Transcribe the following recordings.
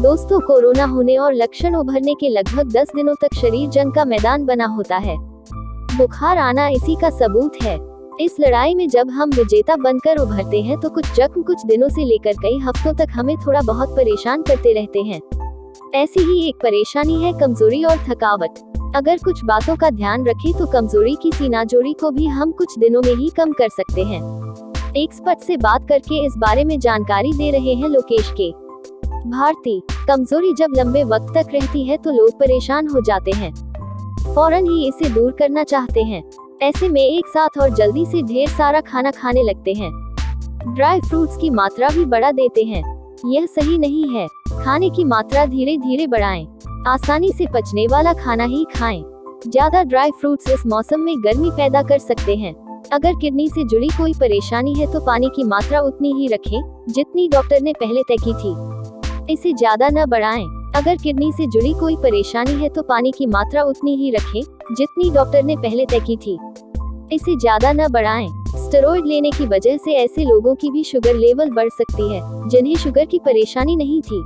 दोस्तों, कोरोना होने और लक्षण उभरने के लगभग 10 दिनों तक शरीर जंग का मैदान बना होता है। बुखार आना इसी का सबूत है। इस लड़ाई में जब हम विजेता बनकर उभरते हैं तो कुछ जख्म कुछ दिनों से लेकर कई हफ्तों तक हमें थोड़ा बहुत परेशान करते रहते हैं। ऐसी ही एक परेशानी है कमजोरी और थकावट। अगर कुछ बातों का ध्यान रखें तो कमजोरी की सीनाजोरी को भी हम कुछ दिनों में ही कम कर सकते हैं। एक्सपर्ट से बात करके इस बारे में जानकारी दे रहे हैं लोकेश के भारती। कमजोरी जब लंबे वक्त तक रहती है तो लोग परेशान हो जाते हैं, फौरन ही इसे दूर करना चाहते हैं। ऐसे में एक साथ और जल्दी से ढेर सारा खाना खाने लगते हैं। ड्राई फ्रूट्स की मात्रा भी बढ़ा देते हैं। यह सही नहीं है। खाने की मात्रा धीरे धीरे बढ़ाएं। आसानी से पचने वाला खाना ही खाएं। ज्यादा ड्राई फ्रूट्स इस मौसम में गर्मी पैदा कर सकते हैं। अगर किडनी से जुड़ी कोई परेशानी है तो पानी की मात्रा उतनी ही रखें जितनी डॉक्टर ने पहले तय की थी। इसे ज्यादा न बढ़ाएं। अगर किडनी से जुड़ी कोई परेशानी है तो पानी की मात्रा उतनी ही रखें जितनी डॉक्टर ने पहले तय की थी। इसे ज्यादा न बढ़ाएं। स्टेरॉइड लेने की वजह से ऐसे लोगों की भी शुगर लेवल बढ़ सकती है जिन्हें शुगर की परेशानी नहीं थी।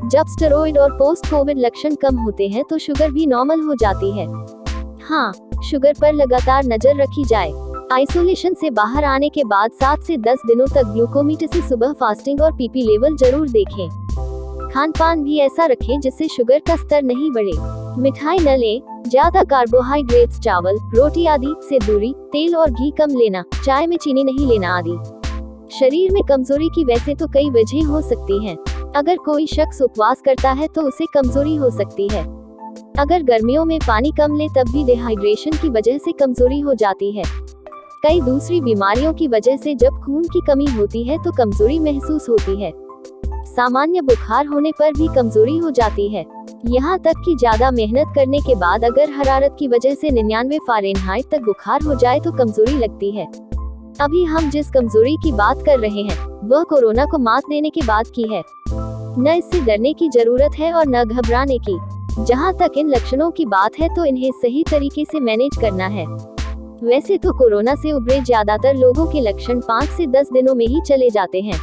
जब स्टेरॉइड और पोस्ट कोविड लक्षण कम होते हैं तो शुगर भी नॉर्मल हो जाती है। हाँ, शुगर पर लगातार नजर रखी जाए। आइसोलेशन से बाहर आने के बाद 7 से 10 दिनों तक ग्लूकोमीटर से सुबह फास्टिंग और पीपी लेवल जरूर देखें। खान पान भी ऐसा रखें जिससे शुगर का स्तर नहीं बढ़े। मिठाई न लें। ज्यादा कार्बोहाइड्रेट्स, चावल, रोटी आदि से दूरी। तेल और घी कम लेना। चाय में चीनी नहीं लेना आदि। शरीर में कमजोरी की वैसे तो कई वजह हो सकती हैं। अगर कोई शख्स उपवास करता है तो उसे कमजोरी हो सकती है। अगर गर्मियों में पानी कम ले तब भी डिहाइड्रेशन की वजह से कमजोरी हो जाती है। कई दूसरी बीमारियों की वजह से जब खून की कमी होती है तो कमजोरी महसूस होती है। सामान्य बुखार होने पर भी कमजोरी हो जाती है। यहाँ तक कि ज्यादा मेहनत करने के बाद अगर हरारत की वजह से 99 फ़ारेनहाइट तक बुखार हो जाए तो कमजोरी लगती है। अभी हम जिस कमजोरी की बात कर रहे हैं वह कोरोना को मात देने के बाद की है। न इससे डरने की जरूरत है और न घबराने की। जहाँ तक इन लक्षणों की बात है तो इन्हें सही तरीके से मैनेज करना है। वैसे तो कोरोना से उभरे ज्यादातर लोगों के लक्षण 5 से 10 दिनों में ही चले जाते हैं,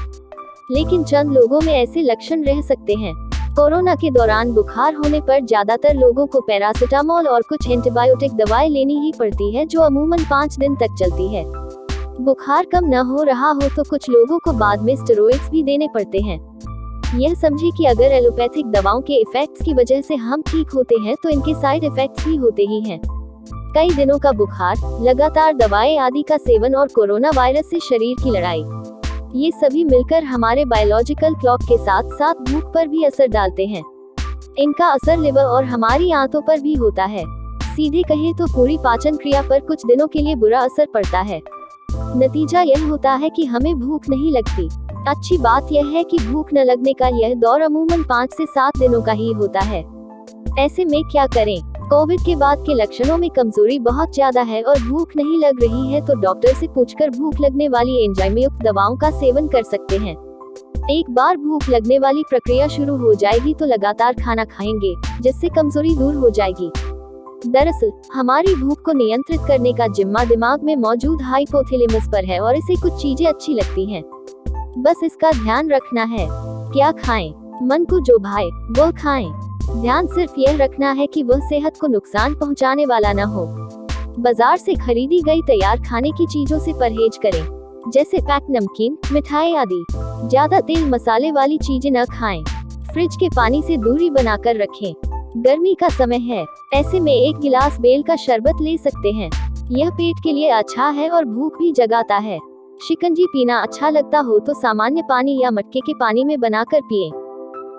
लेकिन चंद लोगों में ऐसे लक्षण रह सकते हैं। कोरोना के दौरान बुखार होने पर ज्यादातर लोगों को पैरासिटामोल और कुछ एंटीबायोटिक दवाएं लेनी ही पड़ती है जो अमूमन 5 दिन तक चलती है। बुखार कम न हो रहा हो तो कुछ लोगों को बाद में स्टेरॉइड्स भी देने पड़ते हैं। यह समझे कि अगर एलोपैथिक दवाओं के इफेक्ट्स की वजह से हम ठीक होते हैं तो इनके साइड इफेक्ट्स भी होते ही हैं। कई दिनों का बुखार, लगातार दवाएं आदि का सेवन और कोरोना वायरस से शरीर की लड़ाई, ये सभी मिलकर हमारे बायोलॉजिकल क्लॉक के साथ साथ भूख पर भी असर डालते हैं। इनका असर लिवर और हमारी आंतों पर भी होता है। सीधे कहें तो पूरी पाचन क्रिया पर कुछ दिनों के लिए बुरा असर पड़ता है। नतीजा यह होता है कि हमें भूख नहीं लगती। अच्छी बात यह है कि भूख न लगने का यह दौर अमूमन 5 से 7 दिनों का ही होता है। ऐसे में क्या करें? कोविड के बाद के लक्षणों में कमजोरी बहुत ज्यादा है और भूख नहीं लग रही है तो डॉक्टर से पूछकर भूख लगने वाली एंजाइम युक्त दवाओं का सेवन कर सकते हैं। एक बार भूख लगने वाली प्रक्रिया शुरू हो जाएगी तो लगातार खाना खाएंगे जिससे कमजोरी दूर हो जाएगी। दरअसल हमारी भूख को नियंत्रित करने का जिम्मा दिमाग में मौजूद हाइपोथैलेमस पर है और इसे कुछ चीजें अच्छी लगती हैं। बस इसका ध्यान रखना है। क्या खाएं? मन को जो भाए वो खाएं। ध्यान सिर्फ यह रखना है कि वह सेहत को नुकसान पहुंचाने वाला न हो। बाजार से खरीदी गई तैयार खाने की चीजों से परहेज करें, जैसे पैक नमकीन, मिठाई आदि। ज्यादा तेल मसाले वाली चीजें न खाएं। फ्रिज के पानी से दूरी बनाकर रखें। गर्मी का समय है, ऐसे में 1 गिलास बेल का शरबत ले सकते हैं। यह पेट के लिए अच्छा है और भूख भी जगाता है। शिकंजी पीना अच्छा लगता हो तो सामान्य पानी या मटके के पानी में बनाकर पिएं।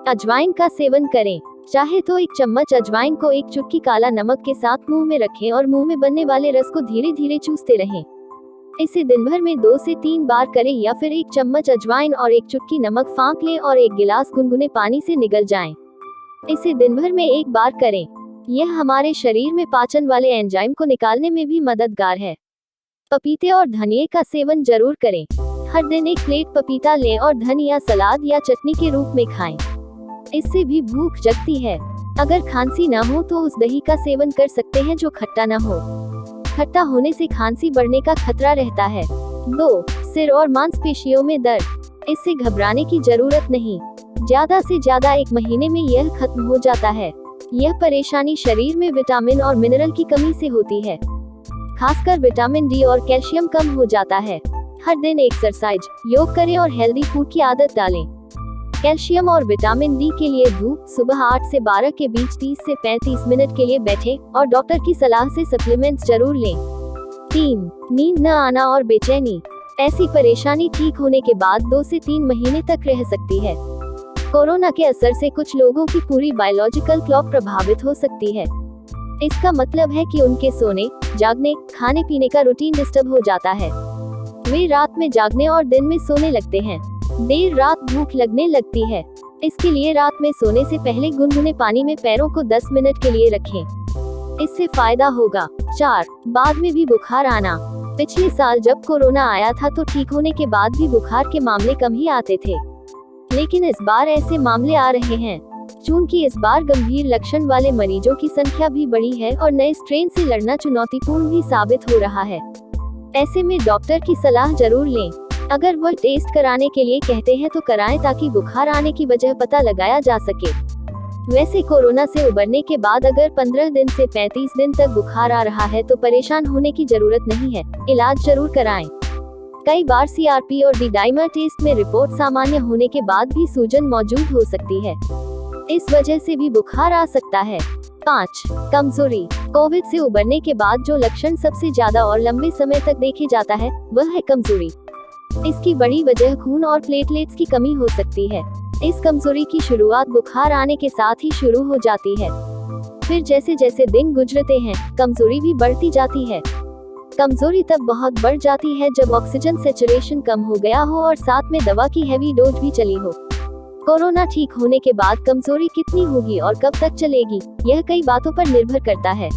अजवाइन का सेवन करें। चाहे तो 1 चम्मच अजवाइन को 1 चुटकी काला नमक के साथ मुंह में रखें और मुंह में बनने वाले रस को धीरे धीरे चूसते रहें। इसे दिन भर में 2 से 3 बार करें या फिर 1 चम्मच अजवाइन और 1 चुटकी नमक फाँक लें और 1 गिलास गुनगुने पानी से निगल जाएं। इसे दिन भर में 1 बार करें। यह हमारे शरीर में पाचन वाले एंजाइम को निकालने में भी मददगार है। पपीते और धनिये का सेवन जरूर करें। हर दिन 1 प्लेट पपीता लें और धनिया सलाद या चटनी के रूप में खाएं। इससे भी भूख जगती है। अगर खांसी न हो तो उस दही का सेवन कर सकते हैं जो खट्टा न हो। खट्टा होने से खांसी बढ़ने का खतरा रहता है। 2. सिर और मांसपेशियों में दर्द। इससे घबराने की जरूरत नहीं। ज्यादा से ज्यादा 1 महीने में यह खत्म हो जाता है। यह परेशानी शरीर में विटामिन और मिनरल की कमी से होती है। खासकर विटामिन डी और कैल्शियम कम हो जाता है। हर दिन एक्सरसाइज, योग करें और हेल्दी फूड की आदत डालें। कैल्शियम और विटामिन डी के लिए धूप, सुबह 8 से 12 के बीच 30 से 35 मिनट के लिए बैठें और डॉक्टर की सलाह से सप्लीमेंट्स जरूर लें। 3. नींद न आना और बेचैनी। ऐसी परेशानी ठीक होने के बाद 2 से 3 महीने तक रह सकती है। कोरोना के असर से कुछ लोगों की पूरी बायोलॉजिकल क्लॉक प्रभावित हो सकती है। इसका मतलब है कि उनके सोने, जागने, खाने पीने का रूटीन डिस्टर्ब हो जाता है। वे रात में जागने और दिन में सोने लगते हैं। देर रात भूख लगने लगती है। इसके लिए रात में सोने से पहले गुनगुने पानी में पैरों को 10 मिनट के लिए रखें। इससे फायदा होगा। 4. बाद में भी बुखार आना। पिछले साल जब कोरोना आया था तो ठीक होने के बाद भी बुखार के मामले कम ही आते थे, लेकिन इस बार ऐसे मामले आ रहे हैं। चूंकि इस बार गंभीर लक्षण वाले मरीजों की संख्या भी बढ़ी है और नए स्ट्रेन से लड़ना चुनौतीपूर्ण भी साबित हो रहा है। ऐसे में डॉक्टर की सलाह जरूर लें। अगर वह टेस्ट कराने के लिए कहते हैं तो कराएं ताकि बुखार आने की वजह पता लगाया जा सके। वैसे कोरोना से उबरने के बाद अगर 15 दिन से 35 दिन तक बुखार आ रहा है तो परेशान होने की जरूरत नहीं है, इलाज जरूर कराएं। कई बार CRP और D-डाइमर टेस्ट में रिपोर्ट सामान्य होने के बाद भी सूजन मौजूद हो सकती है। इस वजह से भी बुखार आ सकता है। 5. कमजोरी। कोविड से उबरने के बाद जो लक्षण सबसे ज्यादा और लंबे समय तक देखे जाता है वह है कमजोरी। इसकी बड़ी वजह खून और प्लेटलेट्स की कमी हो सकती है। इस कमजोरी की शुरुआत बुखार आने के साथ ही शुरू हो जाती है। फिर जैसे जैसे दिन गुजरते हैं कमजोरी भी बढ़ती जाती है। कमजोरी तब बहुत बढ़ जाती है जब ऑक्सीजन सैचुरेशन कम हो गया हो और साथ में दवा की हैवी डोज भी चली हो। कोरोना ठीक होने के बाद कमजोरी कितनी होगी और कब तक चलेगी, यह कई बातों पर निर्भर करता है।